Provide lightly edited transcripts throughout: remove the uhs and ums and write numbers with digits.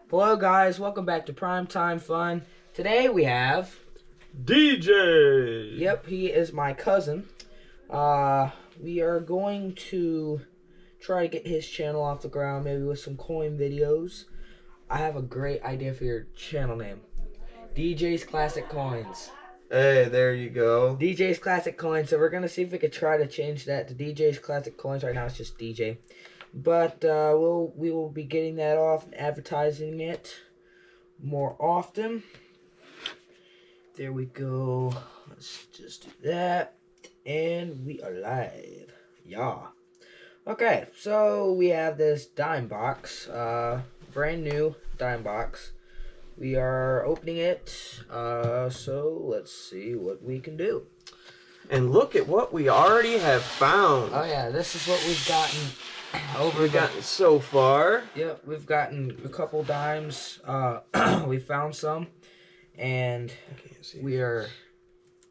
Hello guys, welcome back to Primetime Fun. Today we have DJ. Yep, he is my cousin. We are going to try to get his channel off the ground, maybe with some coin videos. I have a great idea for your channel name. DJ's Classic Coins. Hey, there you go. DJ's Classic Coins. So we're gonna see if we could try to change that to DJ's Classic Coins. Right now it's just DJ. But we will be getting that off and advertising it more often. There we go. Let's just do that. And we are live. Yeah. Okay, so we have this dime box. Brand new dime box. We are opening it. So let's see what we can do. And look at what we already have found. Oh yeah, this is what we've gotten. We've gotten so far. Yep, we've gotten a couple dimes. We found some, and we are.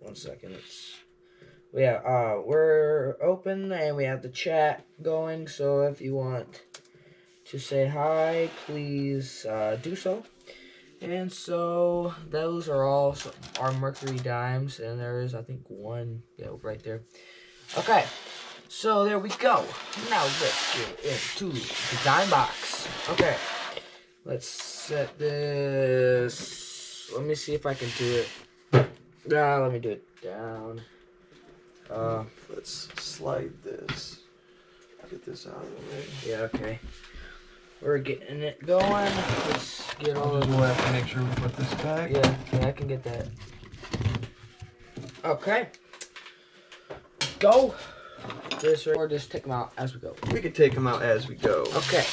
1 second. We're open and we have the chat going. So if you want to say hi, please do so. And so those are all our Mercury dimes, and there is, I think, one right there. Okay. So there we go. Now let's get into the dime box. Okay. Let's set this. Let me see if I can do it. Let me do it down. Let's slide this. Get this out of the way. Yeah, okay. We're getting it going. Let's get all of We'll have to make sure we put this back. Yeah, I can get that. Okay. Go. Or just take them out as we go. We could take them out as we go. Okay,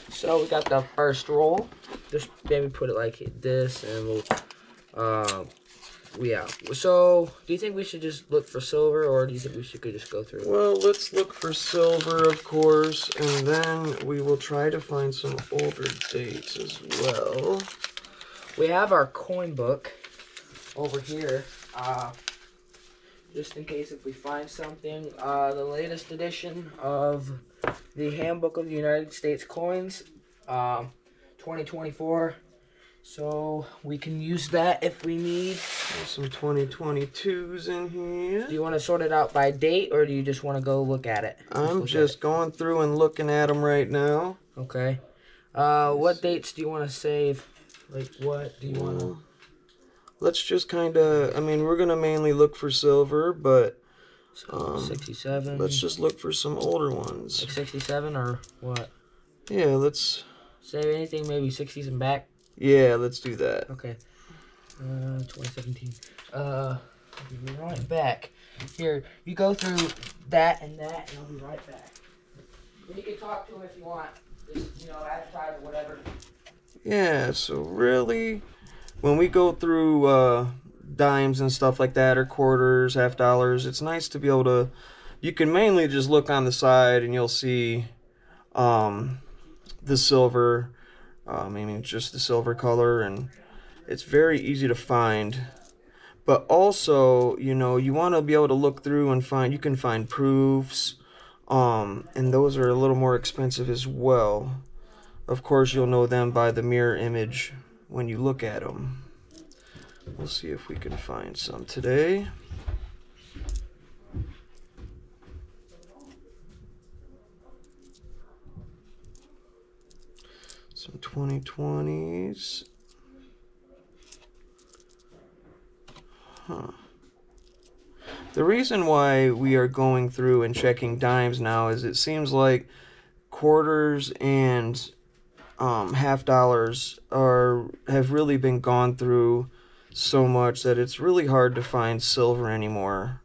so we got the first roll. Just maybe put it like this, and we'll, yeah. So, do you think we should just look for silver, or do you think we could just go through? Well, let's look for silver, of course, and then we will try to find some older dates as well. We have our coin book over here. Just in case if we find something, the latest edition of the Handbook of the United States Coins, 2024. So we can use that if we need. There's some 2022s in here. Do you want to sort it out by date, or do you just want to go look at it? I'm just going through and looking at them right now. Okay. What dates do you want to save? Like, what do you want to... Let's just kind of, I mean, we're going to mainly look for silver, but 67. let's just look for some older ones. Like 67 or what? Yeah, let's... Save anything, maybe 60s and back? Yeah, let's do that. Okay. 2017. I'll be right back. Here, you go through that, and I'll be right back. You can talk to him if you want. Just, advertise or whatever. Yeah, so really... When we go through dimes and stuff like that, or quarters, half dollars, it's nice to be able to... You can mainly just look on the side and you'll see the silver. I mean, just the silver color, and it's very easy to find. But also, you want to be able to look through and find... You can find proofs, and those are a little more expensive as well. Of course, you'll know them by the mirror image when you look at them. We'll see if we can find some today. Some 2020s. Huh. The reason why we are going through and checking dimes now is it seems like quarters and half dollars have really been gone through so much that it's really hard to find silver anymore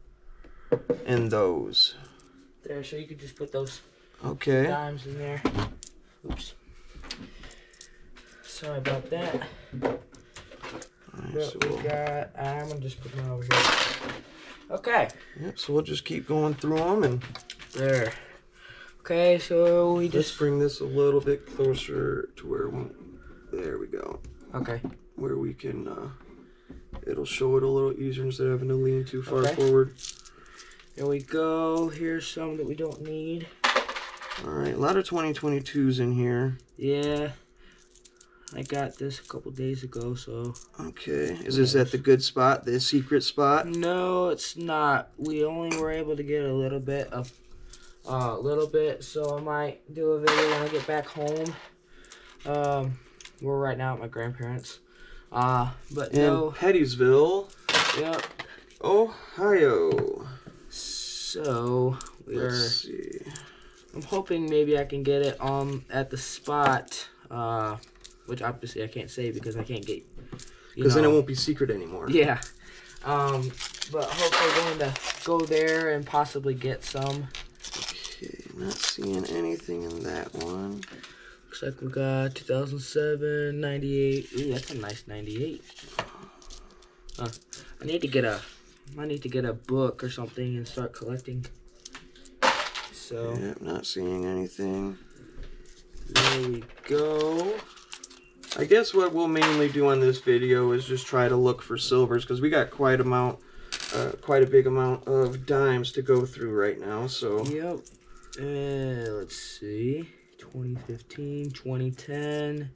in those. There, so you could just put those dimes in there. Oops. Sorry about that. Right, so we got, I'm gonna just put them over here. Okay. Yep, so we'll just keep going through them and there. Okay, so we let's just bring this a little bit closer to where there we go. Okay. Where we can it'll show it a little easier instead of having to lean too far forward. There we go. Here's some that we don't need. Alright, a lot of 2022s in here. Yeah. I got this a couple days ago, so. Okay. Is this at the good spot, the secret spot? No, it's not. We only were able to get a little bit, so I might do a video when I get back home. We're right now at my grandparents'. But in no. Pettiesville. Yep. Ohio. So Let's see. I'm hoping maybe I can get it at the spot, which obviously I can't say because I can't get. Because then it won't be secret anymore. Yeah. But hopefully going to go there and possibly get some. Okay, not seeing anything in that one. Looks like we got 2007, 98. Ooh, that's a nice 98. I need to get a book or something and start collecting. So yeah, not seeing anything. there we go. I guess what we'll mainly do on this video is just try to look for silvers because we got quite a big amount of dimes to go through right now. So yep. Let's see. 2015, 2010,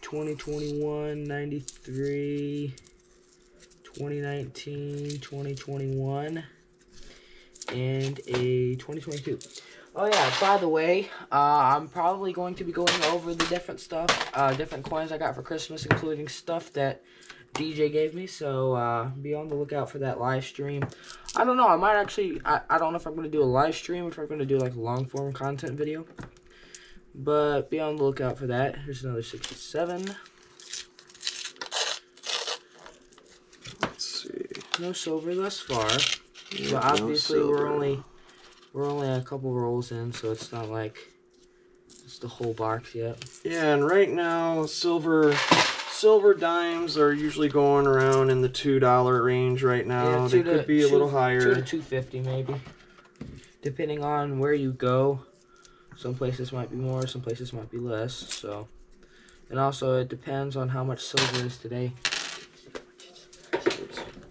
2021, 93, 2019, 2021, and a 2022. Oh yeah, by the way, I'm probably going to be going over the different stuff, different coins I got for Christmas, including stuff that DJ gave me, so be on the lookout for that live stream. I don't know, I might actually, I don't know if I'm going to do a live stream or if I'm going to do like a long form content video. But be on the lookout for that. Here's another 67. let's see. No silver thus far. Yeah, but obviously no we're only a couple rolls in, so it's not like it's the whole box yet. Yeah, and right now silver dimes are usually going around in the $2 range right now. Yeah, they could be a little higher. $2 to $2.50 maybe, depending on where you go. Some places might be more, some places might be less. So, and also it depends on how much silver is today.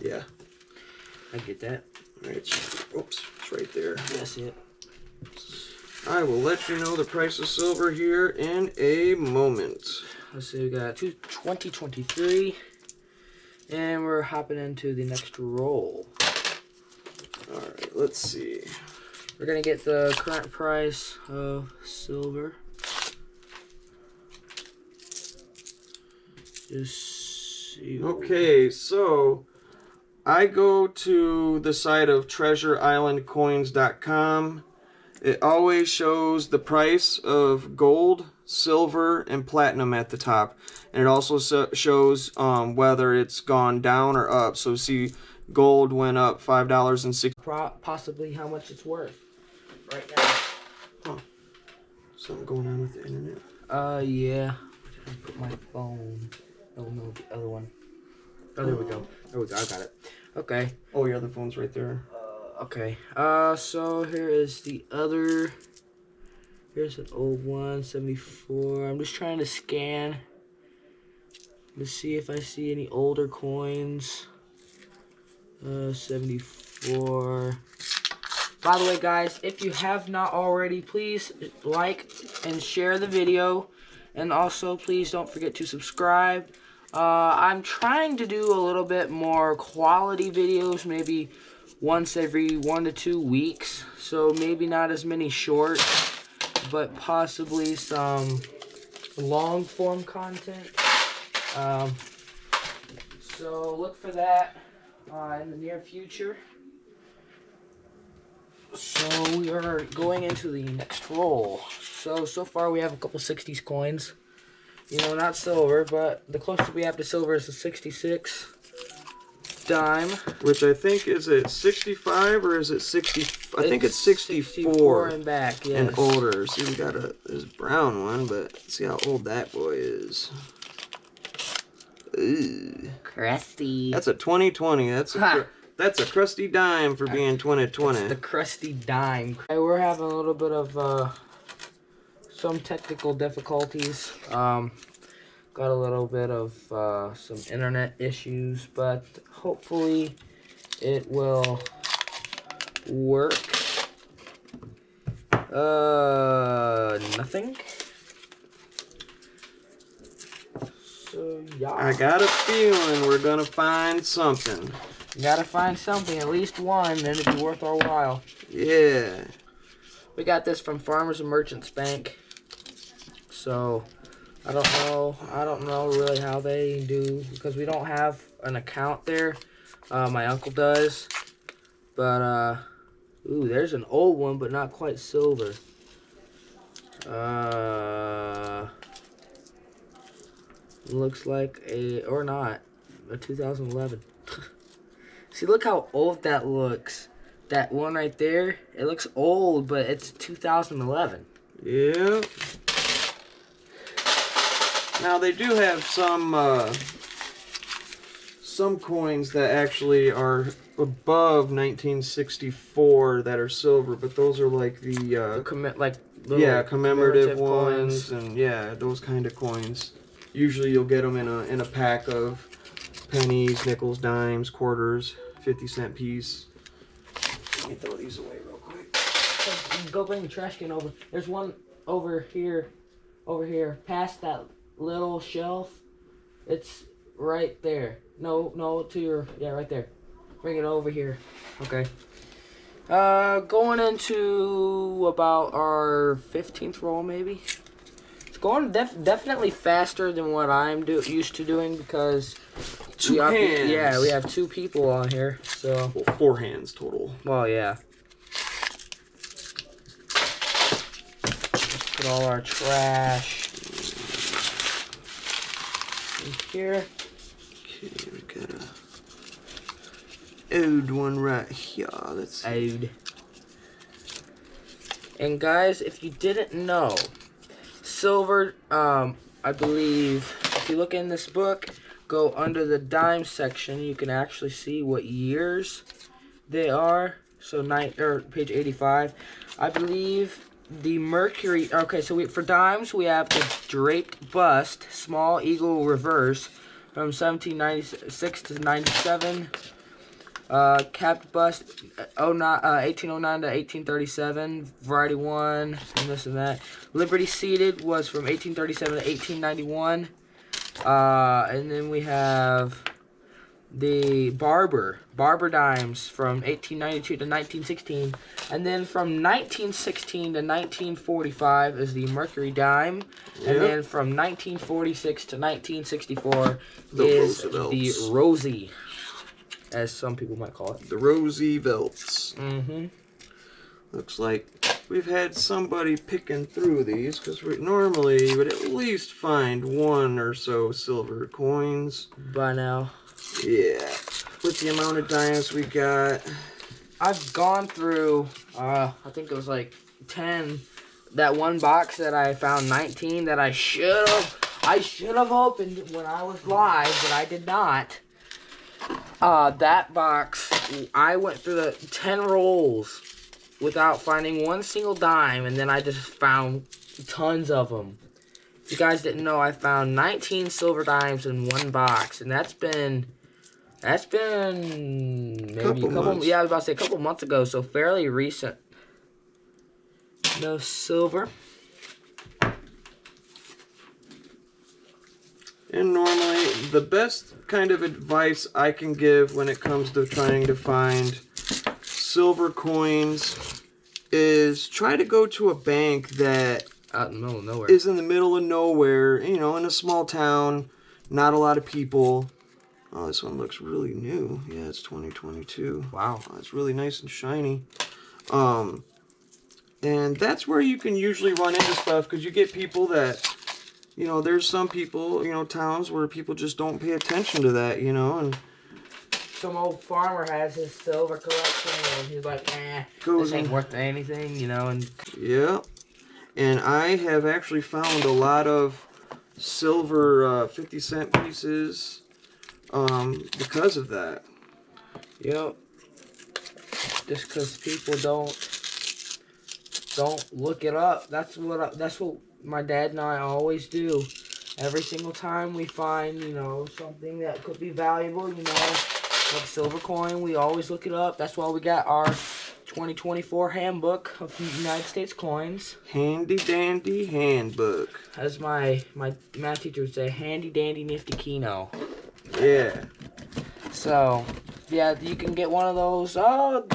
Yeah, I get that. right. Oops, it's right there. That's it. I will let you know the price of silver here in a moment. Let's see, we got 2023, and we're hopping into the next roll. All right, let's see. We're gonna get the current price of silver. Just see. Okay, so I go to the site of treasureislandcoins.com. It always shows the price of gold, silver, and platinum at the top. And it also shows whether it's gone down or up. So see, gold went up $5.60. Possibly how much it's worth right now. Huh. Something going on with the internet? Yeah. I put my phone. Oh no, the other one. Oh, there we go. There we go. I got it. Okay. Oh, your other phone's right there. Okay. So here is the other. Here's an old one, 74. I'm just trying to scan to see if I see any older coins. 74. By the way, guys, if you have not already, please like and share the video. And also, please don't forget to subscribe. I'm trying to do a little bit more quality videos, maybe once every 1 to 2 weeks. So maybe not as many short, but possibly some long form content. So look for that in the near future. So we are going into the next roll. So far we have a couple 60s coins. You know, not silver, but the closest we have to silver is a 66 dime. Which I think is it 65 or is it 60? I think it's 64 and back, yes. And older. See, we got this brown one, but see how old that boy is. Ooh. Crusty. That's a 2020. That's a crusty dime for being 2020. It's the crusty dime. Hey, we're having a little bit of some technical difficulties. Got a little bit of some internet issues, but hopefully it will work. Nothing. Yeah. I got a feeling we're gonna find something. You gotta find something, at least one, then it'd be worth our while. Yeah. We got this from Farmers and Merchants Bank. So, I don't know really how they do, because we don't have an account there. My uncle does. But, ooh, there's an old one, but not quite silver. Looks like or not, a 2011. See, look how old that looks. That one right there, it looks old, but it's 2011. Yeah. Now they do have some coins that actually are above 1964 that are silver, but those are like the commemorative ones, and yeah, those kind of coins. Usually you'll get them in a pack of pennies, nickels, dimes, quarters, 50-cent piece. Let me throw these away real quick. Go bring the trash can over. There's one over here, past that little shelf. It's right there. No, to your, yeah, right there. Bring it over here. Okay. Going into about our 15th roll, maybe. It's going definitely faster than what I'm used to doing, because Two hands. Yeah, we have two people on here, so. Well, 4 hands total. Well, yeah. Let's put all our trash in here. Okay, we got a old one right here. Let's see. Old. And guys, if you didn't know, silver, I believe, if you look in this book, go under the dime section, you can actually see what years they are. So page 85. I believe the Mercury. Okay, so for dimes we have the draped bust, small eagle reverse, from 1796 to 97. Capped bust, 1809 to 1837. Variety 1, and this and that. Liberty seated was from 1837 to 1891. And then we have the Barber dimes from 1892 to 1916, and then from 1916 to 1945 is the Mercury dime, and then from 1946 to 1964 is the Rosie, as some people might call it. The Roosevelts. Mm-hmm. Looks like we've had somebody picking through these, because we normally would at least find 1 or so silver coins. By now. Yeah. With the amount of dimes we got. I've gone through, I think it was like 10. That one box that I found 19 that I should have opened when I was live, but I did not. That box, I went through the 10 rolls without finding one single dime, and then I just found tons of them. If you guys didn't know, I found 19 silver dimes in one box, and that's been maybe a couple. Yeah, I was about to say a couple months ago, so fairly recent. No silver. And normally, the best kind of advice I can give when it comes to trying to find silver coins is try to go to a bank that out in the middle of nowhere. Is in the middle of nowhere, you know, in a small town, not a lot of people. Oh, this one looks really new. Yeah, it's 2022. Wow. Oh, it's really nice and shiny. And that's where you can usually run into stuff, because you get people that, you know, there's some people, you know, towns where people just don't pay attention to that, you know, and some old farmer has his silver collection, and he's like, this ain't worth anything, you know, and... Yeah. And I have actually found a lot of silver 50-cent pieces because of that. Yep. Just because people don't look it up. That's what my dad and I always do. Every single time we find, you know, something that could be valuable, you know, like a silver coin, we always look it up. That's why we got our 2024 handbook of United States coins. Handy dandy handbook. As my math teacher would say, handy dandy nifty keno. Yeah. So, yeah, you can get one of those.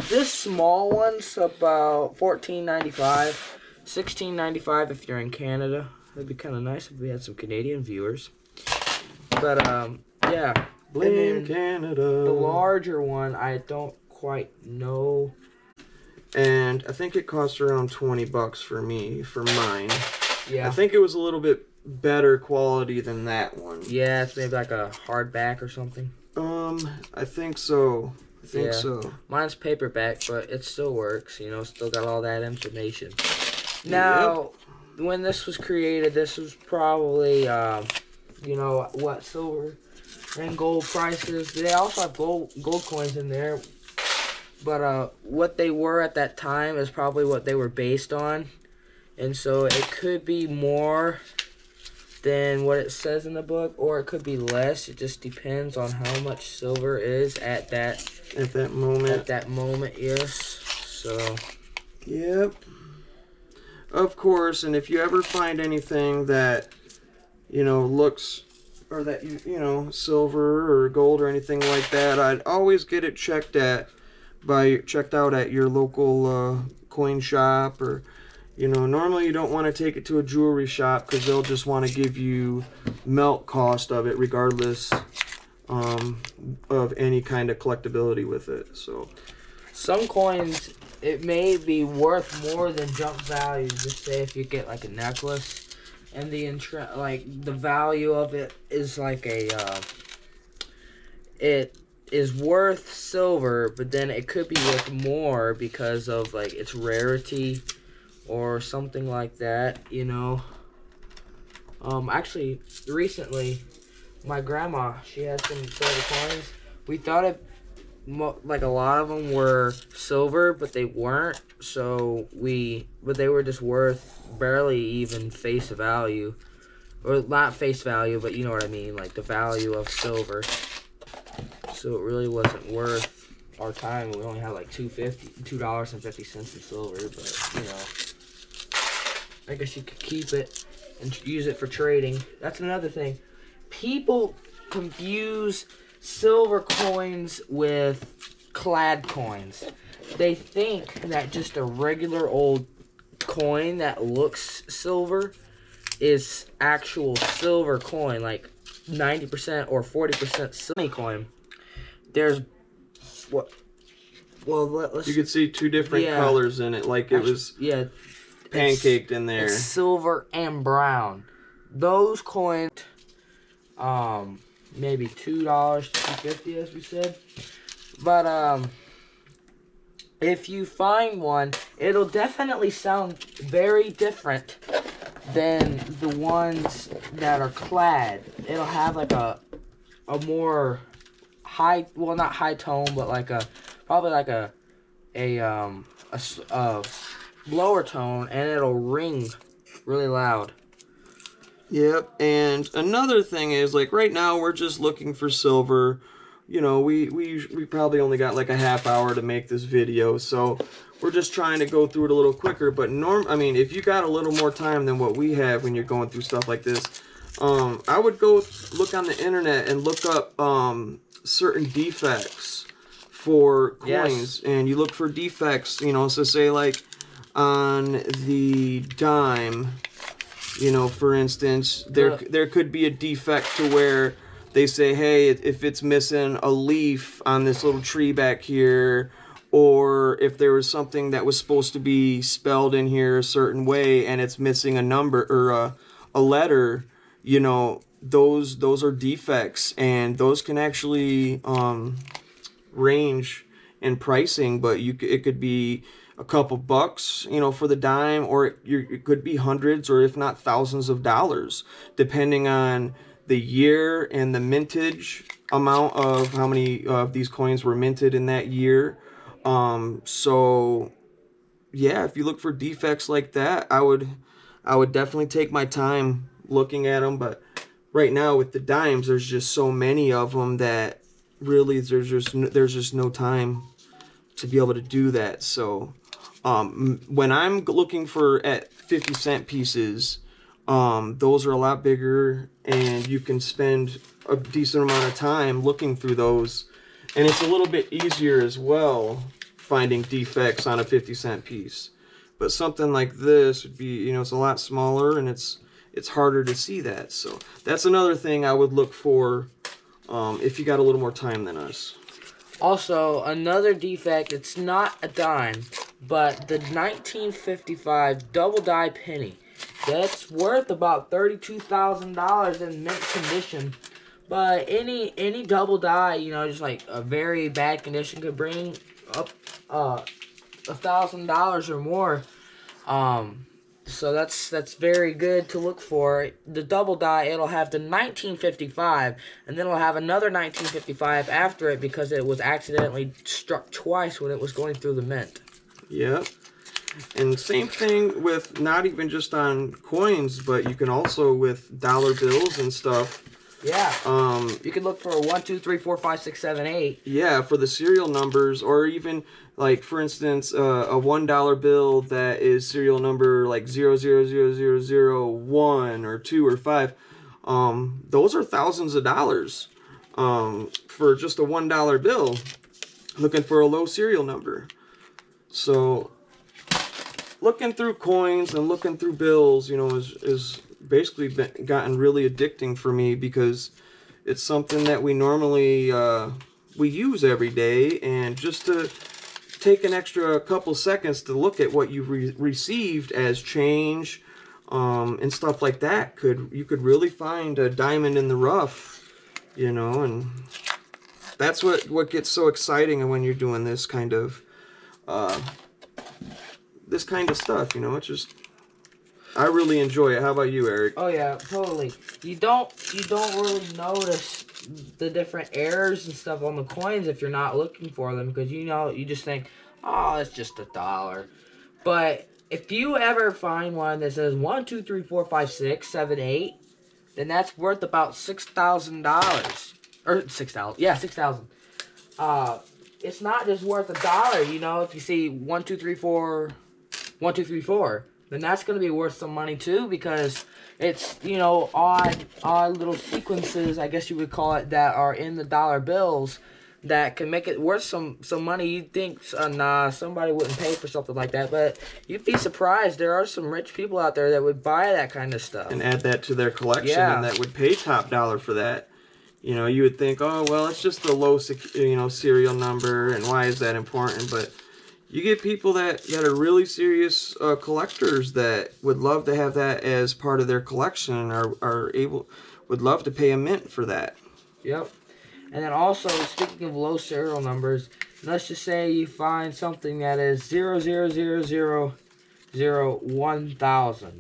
This small one's about $14.95, $16.95 if you're in Canada. That'd be kind of nice if we had some Canadian viewers. But yeah. Blame Canada. The larger one, I don't quite know. And I think it cost around $20 for me, for mine. Yeah. I think it was a little bit better quality than that one. Yeah, it's maybe like a hardback or something. I think so. I think so. Mine's paperback, but it still works. You know, still got all that information. Now, when this was created, this was probably, you know, what silver and gold prices. They also have gold coins in there. But what they were at that time is probably what they were based on. And so it could be more than what it says in the book, or it could be less. It just depends on how much silver is at that moment. At that moment, yes. So. Yep. Of course, and if you ever find anything that, you know, looks, or that, you know, silver or gold or anything like that, I'd always get it checked out at your local coin shop, or, you know, normally you don't want to take it to a jewelry shop because they'll just want to give you melt cost of it regardless of any kind of collectability with it. So some coins, it may be worth more than junk value. Just say if you get like a necklace and the value of it is like it is worth silver, but then it could be worth more because of like its rarity or something like that, you know. Actually, recently, my grandma, she has some silver coins. We thought like a lot of them were silver, but they weren't. But they were just worth barely even face value, or not face value, but you know what I mean, like the value of silver. So it really wasn't worth our time. We only had like $2.50 in silver, but you know, I guess you could keep it and use it for trading. That's another thing. People confuse silver coins with clad coins. They think that just a regular old coin that looks silver is actual silver coin, like 90% or 40% silver coin. There's what? Well, let's. You could see two different colors in it, like it was pancaked in there. It's silver and brown. Those coins, maybe $2 to $2.50, as we said. But if you find one, it'll definitely sound very different than the ones that are clad. It'll have like a more high, well, not high tone, but like probably like a lower tone, and it'll ring really loud. Yep. And another thing is, like, right now we're just looking for silver. You know, we probably only got like a half hour to make this video, so we're just trying to go through it a little quicker. But I mean, if you got a little more time than what we have when you're going through stuff like this, I would go look on the internet and look up certain defects for coins. And you look for defects, you know, so say like on the dime, you know, for instance, there could be a defect to where they say, hey, if it's missing a leaf on this little tree back here, or if there was something that was supposed to be spelled in here a certain way and it's missing a number or a letter, you know, those are defects, and those can actually range in pricing, but it could be a couple bucks, you know, for the dime, or it could be hundreds or if not thousands of dollars, depending on the year and the mintage amount of how many of these coins were minted in that year. So yeah, if you look for defects like that, I would definitely take my time looking at them. But right now with the dimes, there's just so many of them that really there's just no time to be able to do that. So when I'm looking for at 50-cent pieces, those are a lot bigger, and you can spend a decent amount of time looking through those, and it's a little bit easier as well finding defects on a 50-cent piece. But something like this would be, you know, it's a lot smaller, and it's harder to see that. So that's another thing I would look for if you got a little more time than us. Also, another defect, it's not a dime, but the 1955 double die penny. That's worth about $32,000 in mint condition. But any double die, you know, just like a very bad condition, could bring up $1,000 or more. So that's very good to look for. The double die, it'll have the 1955, and then it'll have another 1955 after it because it was accidentally struck twice when it was going through the mint. Yep. And same thing with not even just on coins, but you can also with dollar bills and stuff. Yeah. You can look for 1, 2, 3, 4, 5, 6, 7, 8. Yeah, for the serial numbers, or even like for instance, a $1 bill that is serial number like 000001 or 2 or 5. Those are thousands of dollars for just a $1 bill. Looking for a low serial number. So looking through coins and looking through bills, you know, is basically gotten really addicting for me, because it's something that we normally we use every day, and just to take an extra couple seconds to look at what you've received as change and stuff like that, you could really find a diamond in the rough, you know. And that's what gets so exciting when you're doing this kind of stuff, you know. It's just, I really enjoy it. How about you, Eric? Oh yeah, totally. You don't really notice the different errors and stuff on the coins if you're not looking for them, because you know, you just think, oh, it's just $1. But if you ever find one that says 1, 2, 3, 4, 5, 6, 7, 8, then that's worth about $6,000. Or 6,000. Yeah, 6,000. It's not just worth $1, you know. If you see 1, 2, 3, 4, 1, 2, 3, 4, then that's going to be worth some money too, because it's, you know, odd little sequences, I guess you would call it, that are in the dollar bills that can make it worth some money. You'd think, nah, somebody wouldn't pay for something like that, but you'd be surprised. There are some rich people out there that would buy that kind of stuff and add that to their collection, yeah, and that would pay top dollar for that. You know, you would think, oh, well, it's just a low, you know, serial number, and why is that important? But you get people that are really serious collectors that would love to have that as part of their collection, and would love to pay a mint for that. Yep. And then also, speaking of low serial numbers, let's just say you find something that is 000001000.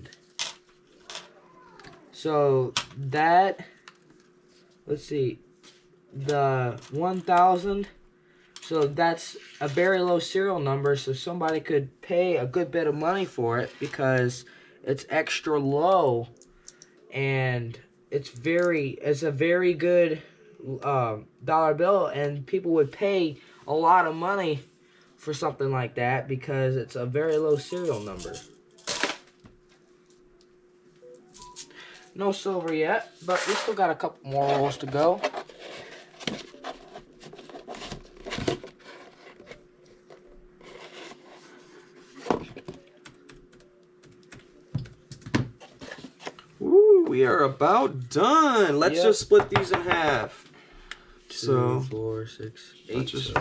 So that, let's see, the 1000. So that's a very low serial number, so somebody could pay a good bit of money for it because it's extra low, and it's a very good dollar bill, and people would pay a lot of money for something like that because it's a very low serial number. No silver yet, but we still got a couple more rolls to go. We are about done. Let's just split these in half. 2, 4, 6, 8. Let's just,